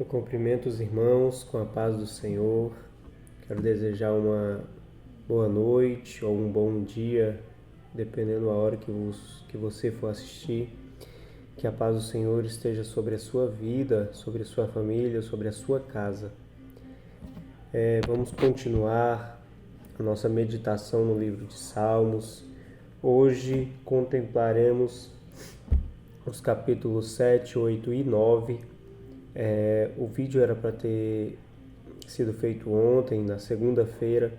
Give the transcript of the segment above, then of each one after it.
Eu cumprimento os irmãos com a paz do Senhor. Quero desejar uma boa noite ou um bom dia, dependendo da hora que você for assistir. Que a paz do Senhor esteja sobre a sua vida, sobre a sua família, sobre a sua casa. Vamos continuar a nossa meditação no livro de Salmos. Hoje contemplaremos os capítulos 7, 8 e 9. O vídeo era para ter sido feito ontem, na segunda-feira,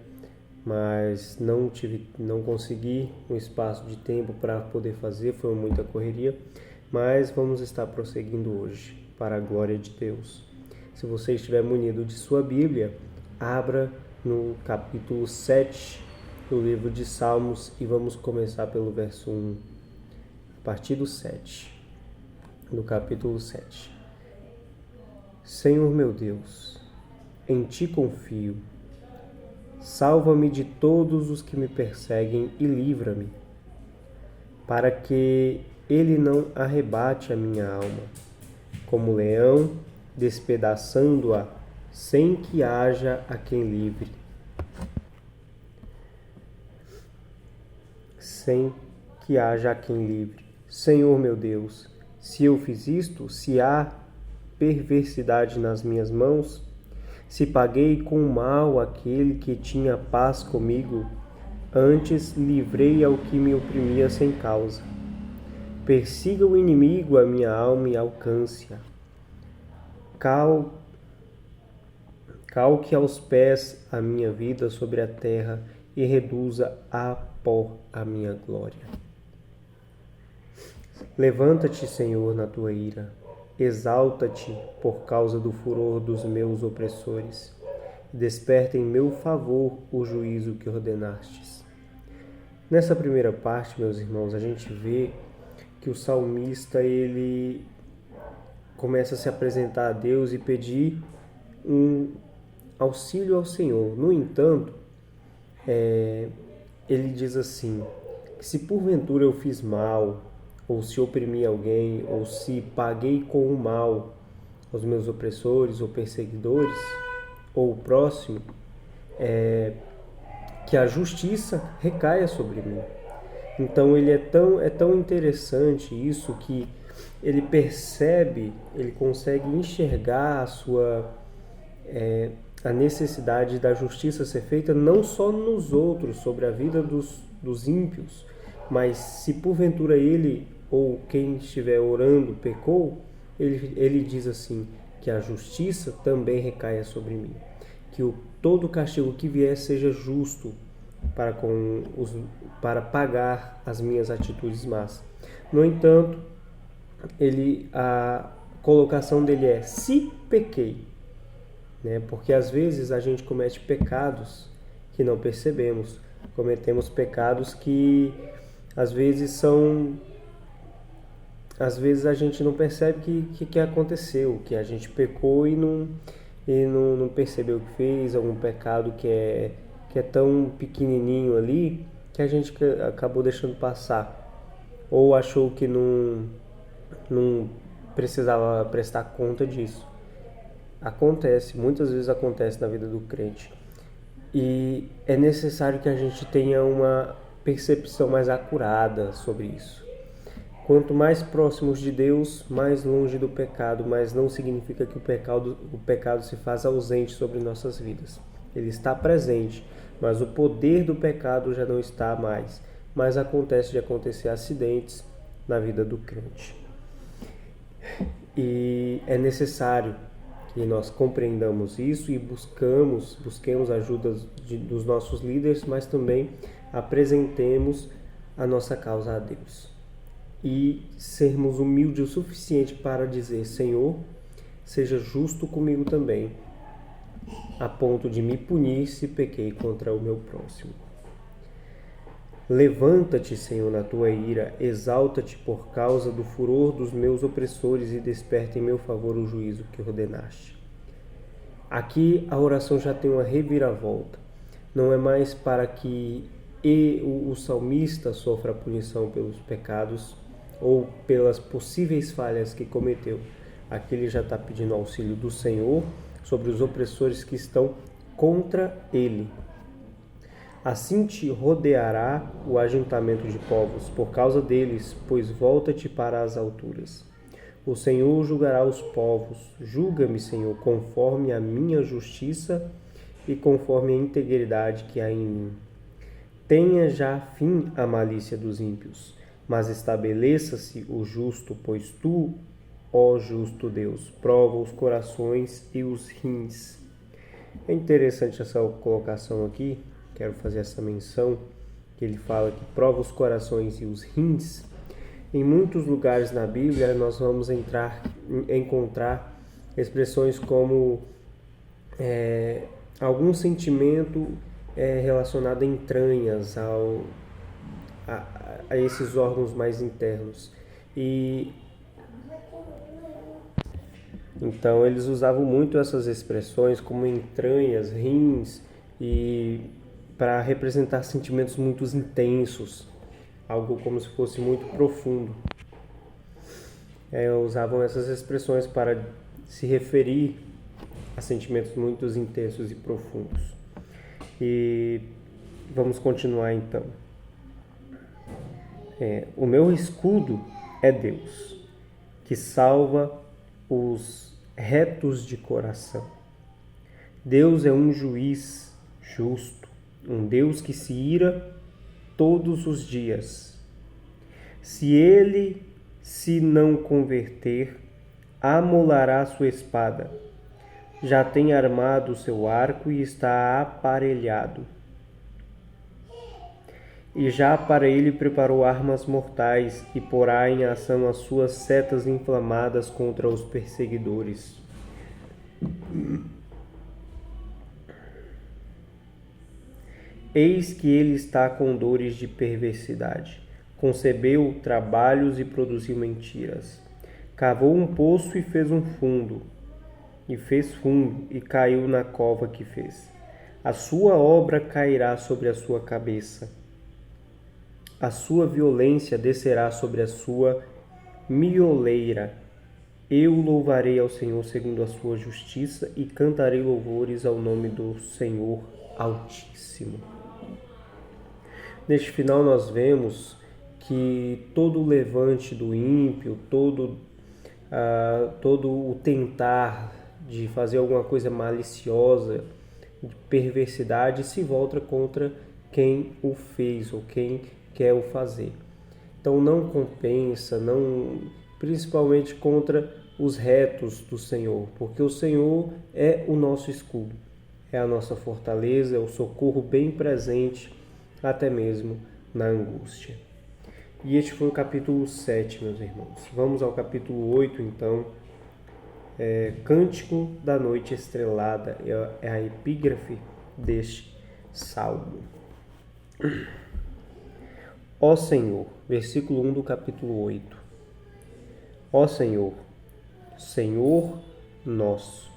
mas não consegui um espaço de tempo para poder fazer, foi muita correria, mas vamos estar prosseguindo hoje, para a glória de Deus. Se você estiver munido de sua Bíblia, abra no capítulo 7 do livro de Salmos e vamos começar pelo verso 1, a partir do 7, do capítulo 7. Senhor meu Deus, em Ti confio. Salva-me de todos os que me perseguem e livra-me, para que ele não arrebate a minha alma, como leão, despedaçando-a, sem que haja a quem livre. Sem que haja a quem livre. Senhor meu Deus, se eu fiz isto, se há perversidade nas minhas mãos, se paguei com mal aquele que tinha paz comigo, antes livrei ao que me oprimia sem causa. Persiga o inimigo a minha alma e alcance-a. Calque aos pés a minha vida sobre a terra e reduza a pó a minha glória. Levanta-te, Senhor, na tua ira. Exalta-te por causa do furor dos meus opressores. Desperta em meu favor o juízo que ordenastes. Nessa primeira parte, meus irmãos, a gente vê que o salmista ele começa a se apresentar a Deus e pedir um auxílio ao Senhor. No entanto, ele diz assim, que se porventura eu fiz mal, ou se oprimi alguém, ou se paguei com o mal aos meus opressores ou perseguidores, ou o próximo, que a justiça recaia sobre mim. Então ele é tão interessante isso que ele percebe, ele consegue enxergar a necessidade da justiça ser feita não só nos outros, sobre a vida dos ímpios, mas se porventura ele ou quem estiver orando pecou, ele diz assim, que a justiça também recaia sobre mim, que todo castigo que vier seja justo para pagar as minhas atitudes más. No entanto, a colocação dele é, se pequei, né? Porque às vezes a gente comete pecados que não percebemos, cometemos pecados que às vezes a gente não percebe que aconteceu, que a gente pecou e não percebeu que fez, algum pecado que é tão pequenininho ali que a gente acabou deixando passar, ou achou que não precisava prestar conta disso. Muitas vezes acontece na vida do crente. E é necessário que a gente tenha uma percepção mais acurada sobre isso. Quanto mais próximos de Deus, mais longe do pecado, mas não significa que o pecado se faz ausente sobre nossas vidas. Ele está presente, mas o poder do pecado já não está mais. Mas acontece de acontecer acidentes na vida do crente. E é necessário que nós compreendamos isso e busquemos a ajuda dos nossos líderes, mas também apresentemos a nossa causa a Deus. E sermos humildes o suficiente para dizer, Senhor, seja justo comigo também, a ponto de me punir se pequei contra o meu próximo. Levanta-te, Senhor, na tua ira, exalta-te por causa do furor dos meus opressores e desperta em meu favor o juízo que ordenaste. Aqui a oração já tem uma reviravolta. Não é mais para que o salmista sofra a punição pelos pecados ou pelas possíveis falhas que cometeu. Aqui ele já está pedindo auxílio do Senhor sobre os opressores que estão contra ele. Assim te rodeará o ajuntamento de povos, por causa deles, pois volta-te para as alturas. O Senhor julgará os povos. Julga-me, Senhor, conforme a minha justiça e conforme a integridade que há em mim. Tenha já fim a malícia dos ímpios, mas estabeleça-se o justo, pois tu, ó justo Deus, prova os corações e os rins. É interessante essa colocação aqui, quero fazer essa menção, que ele fala que prova os corações e os rins. Em muitos lugares na Bíblia nós vamos encontrar expressões como algum sentimento relacionado a entranhas, a esses órgãos mais internos. Então eles usavam muito essas expressões como entranhas, rins, e para representar sentimentos muito intensos, algo como se fosse muito profundo. Usavam essas expressões para se referir a sentimentos muito intensos e profundos. E vamos continuar então. O meu escudo é Deus, que salva os retos de coração. Deus é um juiz justo, um Deus que se ira todos os dias. Se ele se não converter, amolará sua espada. Já tem armado o seu arco e está aparelhado. E já para ele preparou armas mortais e porá em ação as suas setas inflamadas contra os perseguidores. Eis que ele está com dores de perversidade. Concebeu trabalhos e produziu mentiras. Cavou um poço e fez fundo, e caiu na cova que fez. A sua obra cairá sobre a sua cabeça. A sua violência descerá sobre a sua mioleira. Eu louvarei ao Senhor segundo a sua justiça e cantarei louvores ao nome do Senhor Altíssimo. Neste final nós vemos que todo o levante do ímpio, todo o tentar de fazer alguma coisa maliciosa, de perversidade, se volta contra quem o fez ou quem quer o fazer. Então não compensa, principalmente contra os retos do Senhor, porque o Senhor é o nosso escudo, é a nossa fortaleza, é o socorro bem presente, até mesmo na angústia. E este foi o capítulo 7, meus irmãos. Vamos ao capítulo 8, então. Cântico da Noite Estrelada é a epígrafe deste salmo. Ó Senhor, versículo 1 do capítulo 8. Ó Senhor, Senhor nosso,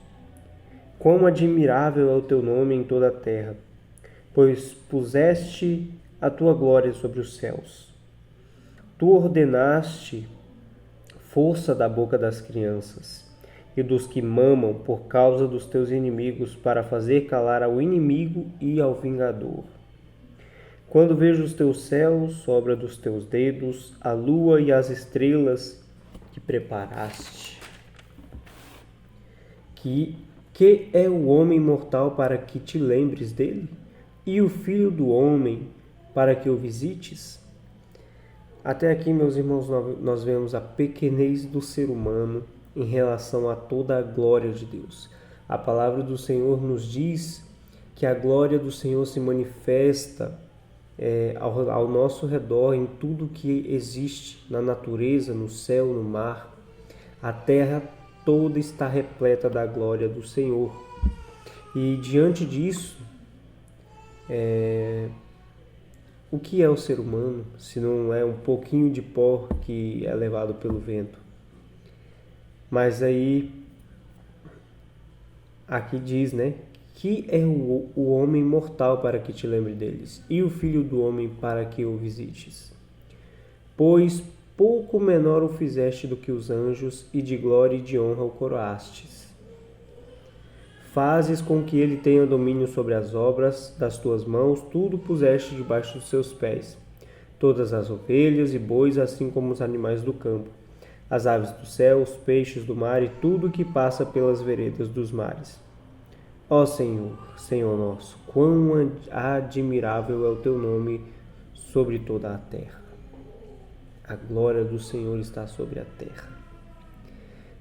quão admirável é o teu nome em toda a terra, pois puseste a tua glória sobre os céus. Tu ordenaste força da boca das crianças e dos que mamam por causa dos teus inimigos, para fazer calar ao inimigo e ao vingador. Quando vejo os teus céus, obra dos teus dedos, a lua e as estrelas que preparaste. Que é o homem mortal para que te lembres dele? E o filho do homem para que o visites? Até aqui, meus irmãos, nós vemos a pequenez do ser humano em relação a toda a glória de Deus. A palavra do Senhor nos diz que a glória do Senhor se manifesta ao nosso redor, em tudo que existe na natureza, no céu, no mar. A terra toda está repleta da glória do Senhor. E diante disso, o que é o ser humano, se não é um pouquinho de pó que é levado pelo vento? Mas aí, aqui diz, que é o homem mortal para que te lembre deles, e o filho do homem para que o visites. Pois pouco menor o fizeste do que os anjos, e de glória e de honra o coroastes. Fazes com que ele tenha domínio sobre as obras das tuas mãos, tudo puseste debaixo dos seus pés. Todas as ovelhas e bois, assim como os animais do campo, as aves do céu, os peixes do mar e tudo que passa pelas veredas dos mares. Ó Senhor, Senhor nosso, quão admirável é o teu nome sobre toda a terra. A glória do Senhor está sobre a terra.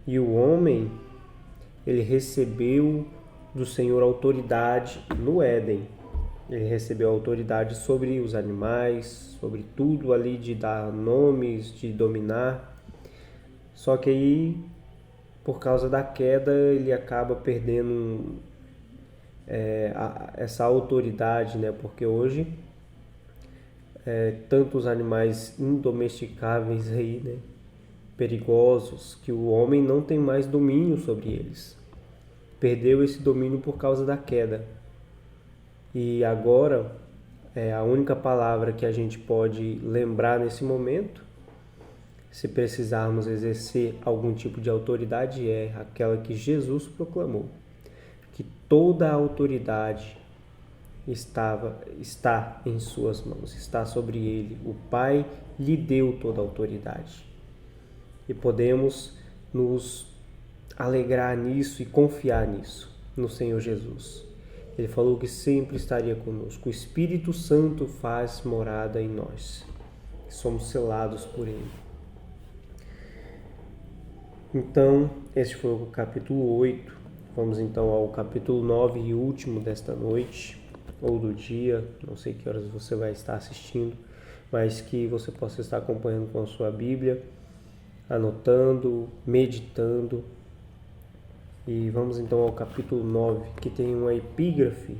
E o homem, ele recebeu do Senhor autoridade no Éden. Ele recebeu autoridade sobre os animais, sobre tudo ali, de dar nomes, de dominar. Só que aí, por causa da queda, ele acaba perdendo essa autoridade, né? Porque hoje, tantos animais indomesticáveis aí, né? Perigosos, que o homem não tem mais domínio sobre eles. Perdeu esse domínio por causa da queda. E agora, a única palavra que a gente pode lembrar nesse momento, se precisarmos exercer algum tipo de autoridade, é aquela que Jesus proclamou, que toda a autoridade está em suas mãos, está sobre ele. O Pai lhe deu toda a autoridade. E podemos nos alegrar nisso e confiar nisso, no Senhor Jesus. Ele falou que sempre estaria conosco. O Espírito Santo faz morada em nós. Somos selados por ele. Então, este foi o capítulo 8. Vamos então ao capítulo 9 e último desta noite, ou do dia. Não sei que horas você vai estar assistindo, mas que você possa estar acompanhando com a sua Bíblia, anotando, meditando. E vamos então ao capítulo 9, que tem uma epígrafe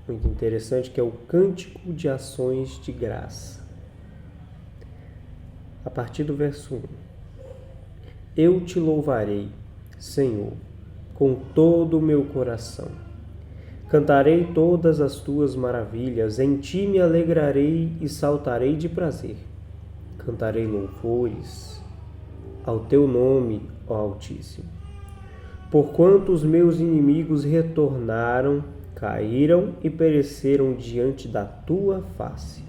muito interessante, que é o Cântico de Ações de Graça. A partir do verso 1. Eu te louvarei, Senhor, com todo o meu coração. Cantarei todas as tuas maravilhas, em ti me alegrarei e saltarei de prazer. Cantarei louvores ao teu nome, ó Altíssimo. Porquanto os meus inimigos retornaram, caíram e pereceram diante da tua face.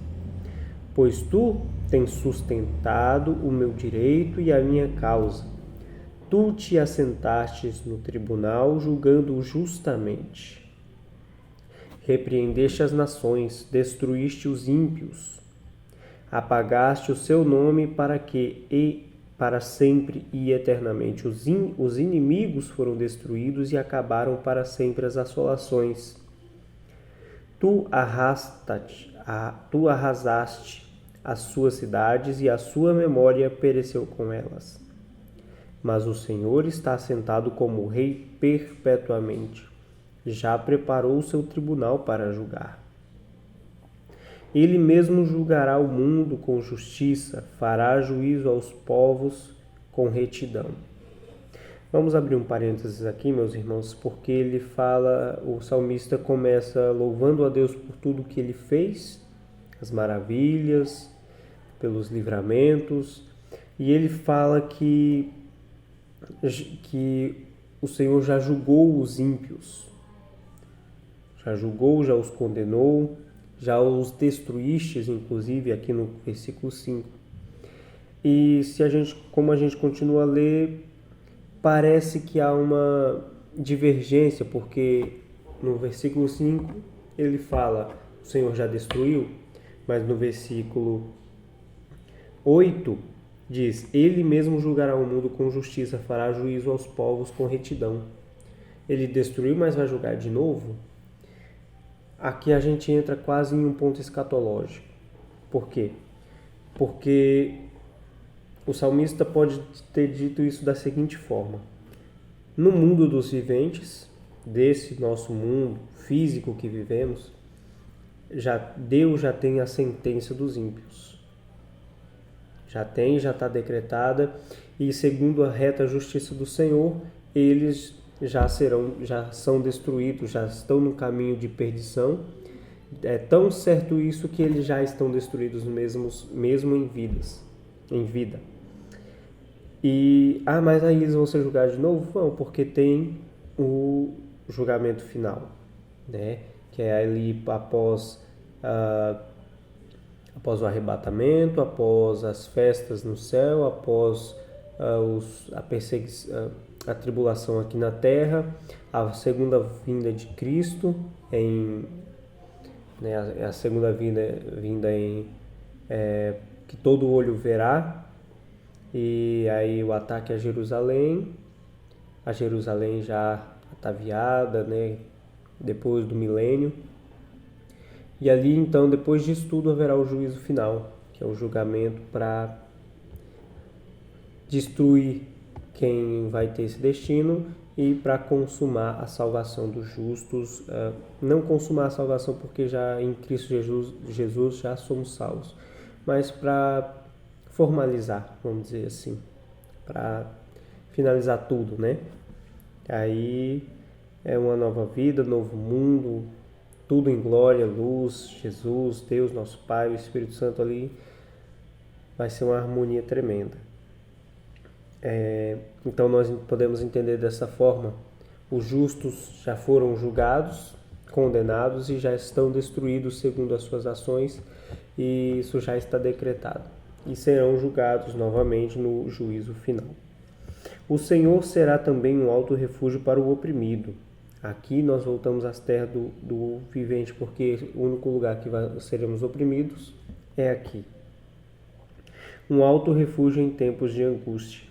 Pois tu tens sustentado o meu direito e a minha causa. Tu te assentastes no tribunal, julgando justamente. Repreendeste as nações, destruíste os ímpios. Apagaste o seu nome para sempre e eternamente. Os inimigos foram destruídos e acabaram para sempre as assolações. Tu arrasaste as suas cidades e a sua memória pereceu com elas. Mas o Senhor está assentado como rei perpetuamente. Já preparou o seu tribunal para julgar. Ele mesmo julgará o mundo com justiça, fará juízo aos povos com retidão. Vamos abrir um parênteses aqui, meus irmãos, porque o salmista começa louvando a Deus por tudo que ele fez, as maravilhas, pelos livramentos, e ele fala que o Senhor já julgou os ímpios, já julgou, já os condenou, já os destruístes, inclusive, aqui no versículo 5. E como a gente continua a ler, parece que há uma divergência, porque no versículo 5 ele fala, o Senhor já destruiu, mas no versículo 8 diz, ele mesmo julgará o mundo com justiça, fará juízo aos povos com retidão. Ele destruiu, mas vai julgar de novo? Aqui a gente entra quase em um ponto escatológico. Por quê? Porque o salmista pode ter dito isso da seguinte forma. No mundo dos viventes, desse nosso mundo físico que vivemos, Deus já tem a sentença dos ímpios. Já está decretada, e segundo a reta justiça do Senhor, eles já são destruídos, já estão no caminho de perdição. É tão certo isso que eles já estão destruídos mesmo em vida. Mas aí eles vão ser julgados de novo? Vão, porque tem o julgamento final, né? Que é ali após o arrebatamento, após as festas no céu, após a perseguição, a tribulação aqui na terra, a segunda vinda de Cristo, né, a segunda vinda que todo olho verá, e aí o ataque a Jerusalém já ataviada, né, depois do milênio. E ali, então, depois disso tudo, haverá o juízo final, que é o julgamento para destruir quem vai ter esse destino e para consumar a salvação dos justos. Não consumar a salvação porque já em Cristo Jesus já somos salvos, mas para formalizar, vamos dizer assim, para finalizar tudo, né? Aí é uma nova vida, novo mundo, tudo em glória, luz, Jesus, Deus, nosso Pai, o Espírito Santo ali. Vai ser uma harmonia tremenda. Então nós podemos entender dessa forma: os justos já foram julgados, condenados e já estão destruídos segundo as suas ações, e isso já está decretado, e serão julgados novamente no juízo final. O Senhor será também um alto refúgio para o oprimido. Aqui nós voltamos às terras do vivente, porque o único lugar que seremos oprimidos é aqui. Um alto refúgio em tempos de angústia.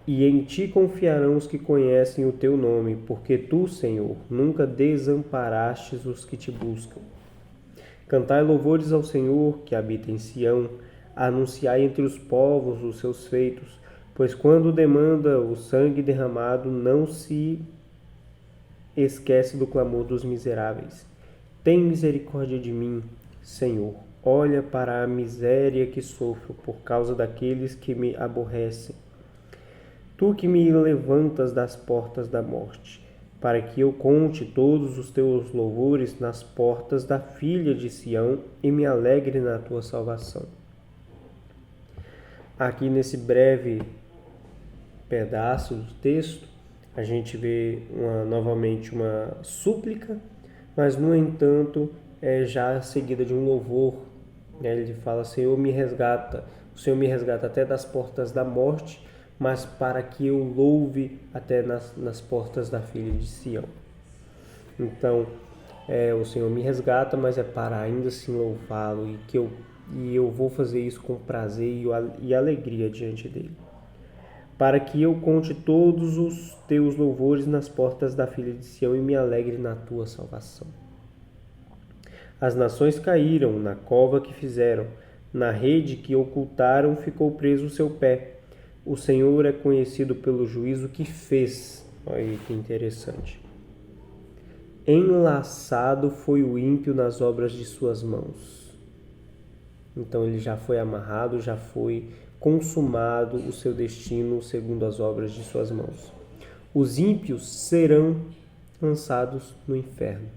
E em ti confiarão os que conhecem o teu nome, porque tu, Senhor, nunca desamparastes os que te buscam. Cantai louvores ao Senhor, que habita em Sião, anunciai entre os povos os seus feitos, pois quando demanda o sangue derramado, não se esquece do clamor dos miseráveis. Tem misericórdia de mim, Senhor. Olha para a miséria que sofro por causa daqueles que me aborrecem. Tu que me levantas das portas da morte, para que eu conte todos os teus louvores nas portas da filha de Sião e me alegre na tua salvação. Aqui nesse breve pedaço do texto, a gente vê novamente uma súplica, mas no entanto é já seguida de um louvor. Ele fala: Senhor, me resgata. O Senhor me resgata até das portas da morte, mas para que eu louve até nas portas da filha de Sião. Então, o Senhor me resgata, mas é para ainda assim louvá-lo, e eu vou fazer isso com prazer e alegria diante dele. Para que eu conte todos os teus louvores nas portas da filha de Sião e me alegre na tua salvação. As nações caíram na cova que fizeram, na rede que ocultaram ficou preso o seu pé. O Senhor é conhecido pelo juízo que fez. Olha aí que interessante. Enlaçado foi o ímpio nas obras de suas mãos. Então ele já foi amarrado, já foi consumado o seu destino segundo as obras de suas mãos. Os ímpios serão lançados no inferno,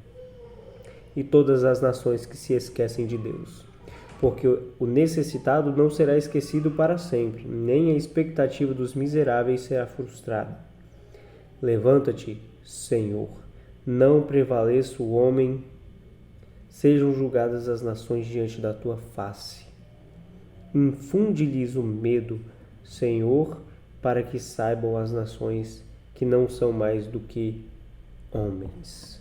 e todas as nações que se esquecem de Deus. Porque o necessitado não será esquecido para sempre, nem a expectativa dos miseráveis será frustrada. Levanta-te, Senhor, não prevaleça o homem, sejam julgadas as nações diante da tua face. Infunde-lhes o medo, Senhor, para que saibam as nações que não são mais do que homens.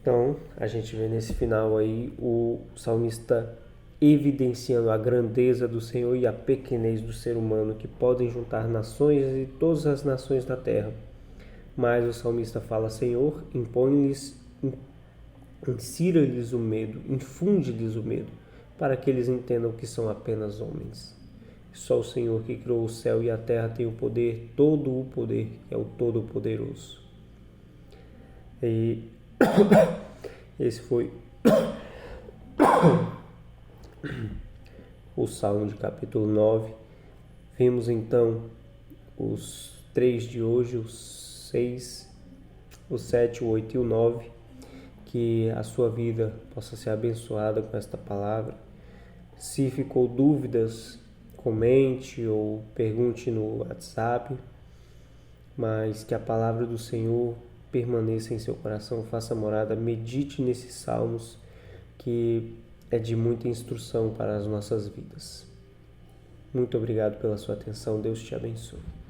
Então, a gente vê nesse final aí o salmista evidenciando a grandeza do Senhor e a pequenez do ser humano, que podem juntar nações e todas as nações da terra. Mas o salmista fala: Senhor, impõe-lhes, insira-lhes o medo, infunde-lhes o medo, para que eles entendam que são apenas homens. Só o Senhor que criou o céu e a terra tem o poder, todo o poder, que é o Todo-Poderoso. E esse foi o Salmo de capítulo 9. Vimos então os 3 de hoje, os 6, o 7, o 8 e o 9. Que a sua vida possa ser abençoada com esta palavra. Se ficou dúvidas comente ou pergunte no WhatsApp, mas que a palavra do Senhor permaneça em seu coração, faça morada, medite nesses salmos que é de muita instrução para as nossas vidas. Muito obrigado pela sua atenção, Deus te abençoe.